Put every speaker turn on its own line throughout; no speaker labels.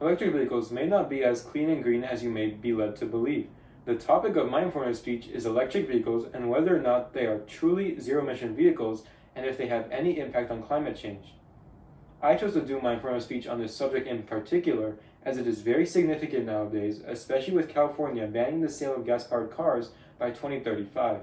Electric vehicles may not be as clean and green as you may be led to believe. The topic of my informative speech is electric vehicles and whether or not they are truly zero-emission vehicles and if they have any impact on climate change. I chose to do my informative speech on this subject in particular as it is very significant nowadays, especially with California banning the sale of gas-powered cars by 2035.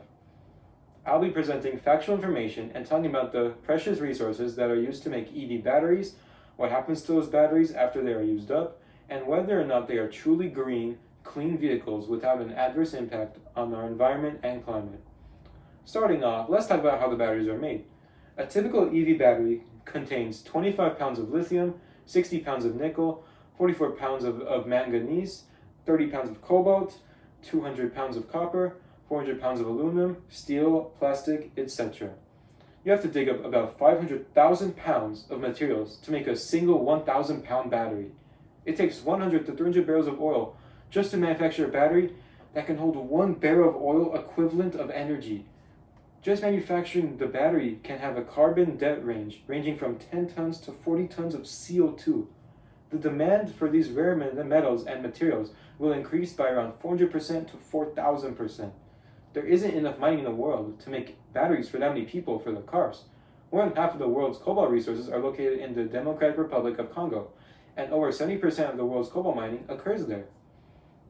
I'll be presenting factual information and talking about the precious resources that are used to make EV batteries, what happens to those batteries after they are used up, and whether or not they are truly green, clean vehicles without an adverse impact on our environment and climate. Starting off, let's talk about how the batteries are made. A typical EV battery contains 25 pounds of lithium, 60 pounds of nickel, 44 pounds of manganese, 30 pounds of cobalt, 200 pounds of copper, 400 pounds of aluminum, steel, plastic, etc. You have to dig up about 500,000 pounds of materials to make a single 1,000 pound battery. It takes 100 to 300 barrels of oil just to manufacture a battery that can hold 1 barrel of oil equivalent of energy. Just manufacturing the battery can have a carbon debt range ranging from 10 tons to 40 tons of CO2. The demand for these rare metals and materials will increase by around 400% to 4,000%. There isn't enough mining in the world to make batteries for that many people for their cars. More than half of the world's cobalt resources are located in the Democratic Republic of Congo, and over 70% of the world's cobalt mining occurs there.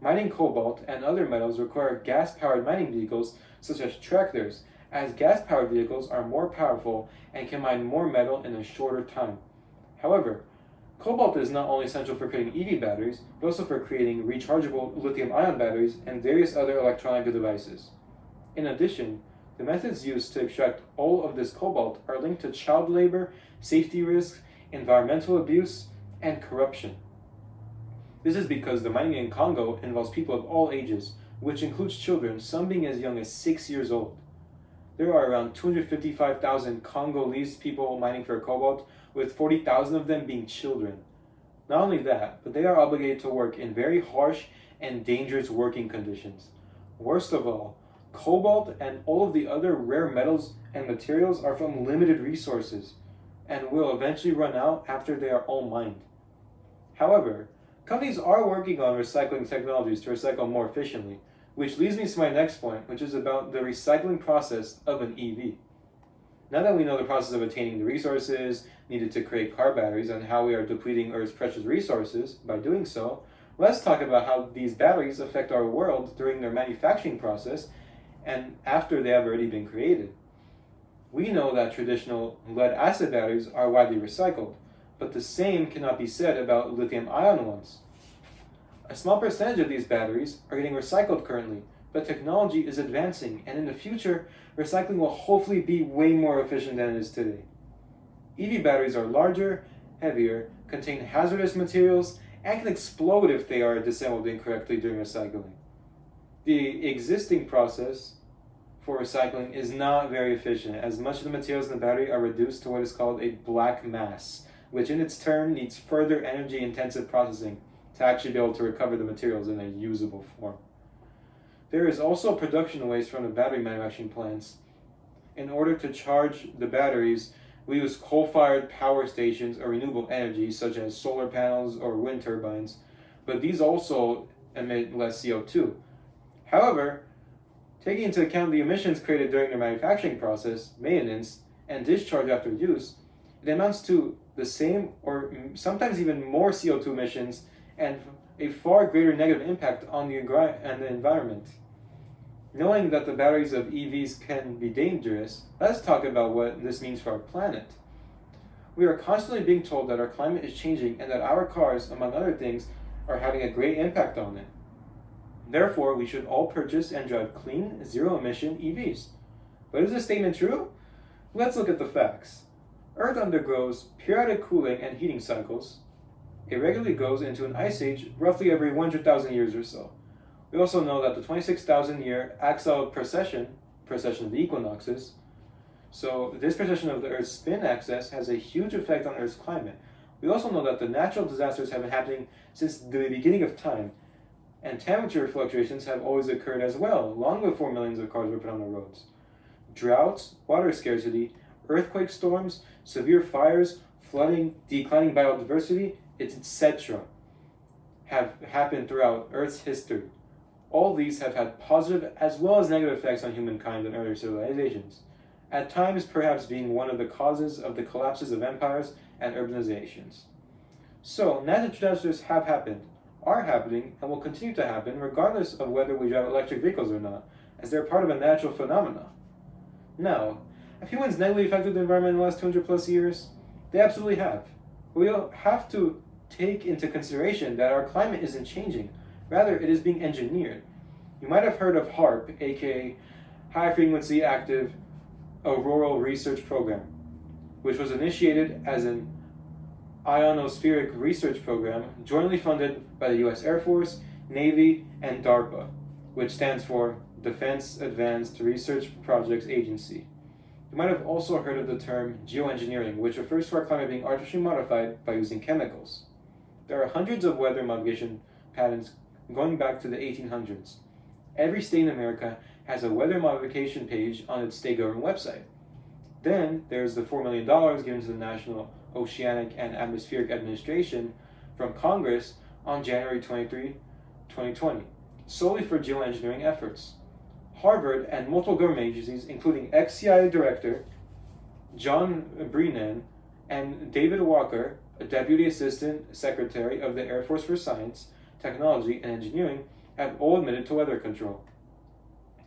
Mining cobalt and other metals require gas-powered mining vehicles such as tractors, as gas-powered vehicles are more powerful and can mine more metal in a shorter time. However, cobalt is not only essential for creating EV batteries, but also for creating rechargeable lithium-ion batteries and various other electronic devices. In addition, the methods used to extract all of this cobalt are linked to child labor, safety risks, environmental abuse, and corruption. This is because the mining in Congo involves people of all ages, which includes children, some being as young as 6 years old. There are around 255,000 Congolese people mining for cobalt, with 40,000 of them being children. Not only that, but they are obligated to work in very harsh and dangerous working conditions. Worst of all, cobalt and all of the other rare metals and materials are from limited resources and will eventually run out after they are all mined. However, companies are working on recycling technologies to recycle more efficiently, which leads me to my next point, which is about the recycling process of an EV. Now that we know the process of attaining the resources needed to create car batteries and how we are depleting Earth's precious resources by doing so, let's talk about how these batteries affect our world during their manufacturing process and after they have already been created. We know that traditional lead-acid batteries are widely recycled, but the same cannot be said about lithium-ion ones. A small percentage of these batteries are getting recycled currently, but technology is advancing, and in the future, recycling will hopefully be way more efficient than it is today. EV batteries are larger, heavier, contain hazardous materials, and can explode if they are disassembled incorrectly during recycling. The existing process for recycling is not very efficient, as much of the materials in the battery are reduced to what is called a black mass, which in its turn needs further energy-intensive processing to actually be able to recover the materials in a usable form. There is also production waste from the battery manufacturing plants. In order to charge the batteries, we use coal-fired power stations or renewable energy such as solar panels or wind turbines, but these also emit less CO2. However, taking into account the emissions created during the manufacturing process, maintenance, and discharge after use, it amounts to the same or sometimes even more CO2 emissions and a far greater negative impact on the environment. Knowing that the batteries of EVs can be dangerous, let's talk about what this means for our planet. We are constantly being told that our climate is changing and that our cars, among other things, are having a great impact on it. Therefore, we should all purchase and drive clean, zero-emission EVs. But is this statement true? Let's look at the facts. Earth undergoes periodic cooling and heating cycles. It regularly goes into an ice age roughly every 100,000 years or so. We also know that the 26,000-year axial precession of the equinoxes, so this precession of the Earth's spin axis has a huge effect on Earth's climate. We also know that the natural disasters have been happening since the beginning of time, and temperature fluctuations have always occurred as well, long before millions of cars were put on the roads. Droughts, water scarcity, earthquake storms, severe fires, flooding, declining biodiversity, etc. have happened throughout Earth's history. All these have had positive as well as negative effects on humankind and earlier civilizations, at times perhaps being one of the causes of the collapses of empires and urbanizations. So, natural disasters have happened, are happening, and will continue to happen regardless of whether we drive electric vehicles or not, as they're part of a natural phenomena. Now, have humans negatively affected the environment in the last 200 plus years? They absolutely have. But we have to take into consideration that our climate isn't changing, rather it is being engineered. You might have heard of HAARP, aka High Frequency Active Auroral Research Program, which was initiated as an ionospheric research program jointly funded by the US Air Force, Navy, and DARPA, which stands for Defense Advanced Research Projects Agency. You might have also heard of the term geoengineering, which refers to our climate being artificially modified by using chemicals. There are hundreds of weather modification patents going back to the 1800s. Every state in America has a weather modification page on its state government website. Then there's the $4 million given to the National Oceanic and Atmospheric Administration from Congress on January 23, 2020, solely for geoengineering efforts. Harvard and multiple government agencies, including ex-CIA Director John Brennan and David Walker, a Deputy Assistant Secretary of the Air Force for Science, Technology, and Engineering, have all admitted to weather control.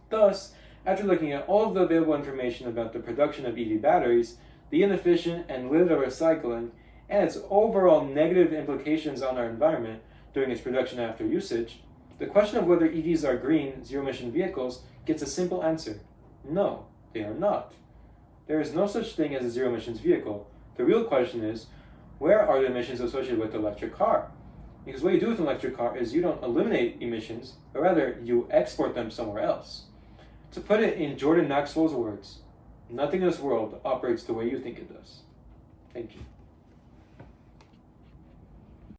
Thus, after looking at all of the available information about the production of EV batteries, the inefficient and limited recycling, and its overall negative implications on our environment during its production after usage, the question of whether EVs are green, zero-emission vehicles gets a simple answer. No, they are not. There is no such thing as a zero-emissions vehicle. The real question is, where are the emissions associated with the electric car? Because what you do with an electric car is you don't eliminate emissions, but rather you export them somewhere else. To put it in Jordan Maxwell's words, nothing in this world operates the way you think it does. Thank you.